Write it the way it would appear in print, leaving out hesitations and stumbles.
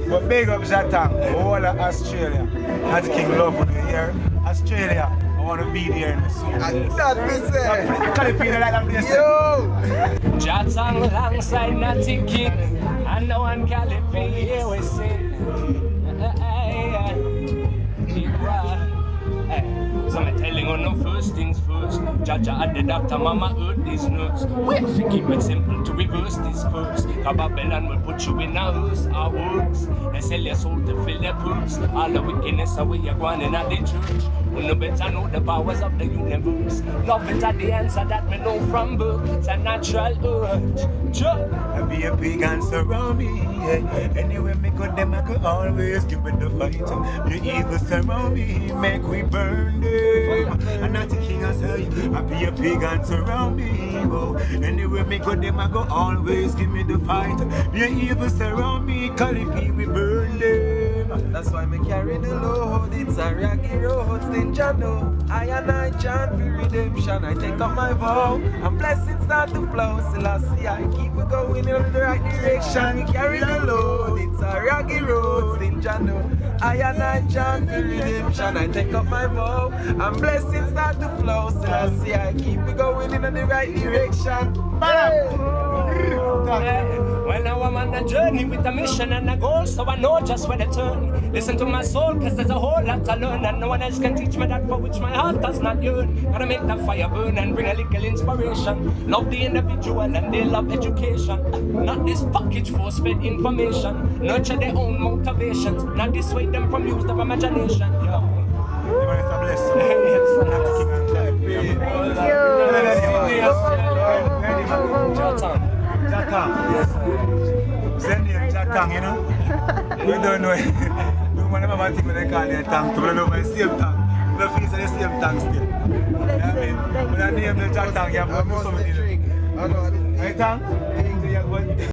But big up Jatang, all of Australia. That's King Love when you're here. Australia, I want to be there in the soon. And that me say. California like that place. Yo! Jatang alongside Natty King, and no one can live here we sing. So I'm telling on them first things first. Jaja and the doctor, mama heard these notes. We have to keep it simple to reverse this curse. Cause Babylon will put you in a hearse, our works. They sell your soul to fill their purse. All the wickedness away you're going in at the church. You no better know the powers of the universe. Love it at the answer that me know from birth. It's a natural urge. Sure. I be a big and surround me. Yeah. Anywhere me go, them I could always give it the fight. You evil surround me, make we burn them. I'm not the king, I say. I be a big and surround me. Oh. Anywhere me go, them I go always give me the fight. You evil surround me, call it we burn them. That's why me carry the load. It's a raggy road, Stinjano. I and I chant for redemption. I take up my vow, and blessings start to flow. Still I see I keep it going in the right direction. Me carry the load. It's a raggy road, Stinjano. I and I chant for redemption. I take up my vow, and blessings start to flow. Still I see I keep it going in the right direction. Well, now I'm on a journey with a mission and a goal, so I know just where to turn. Listen to my soul, cause there's a whole lot to learn, and no one else can teach me that for which my heart does not yearn. Gotta make that fire burn and bring a little inspiration. Love the individual and they love education. Not this package force-fed information. Nurture their own motivations, not dissuade them from use of imagination. Yo. Jatang. Send name Jatang, you know? We don't know. We never think when they call it Tang. We don't know my same Tang. We feel the same Tang still. I mean, when I name the Jatang, you have to do something. Hey, Tang?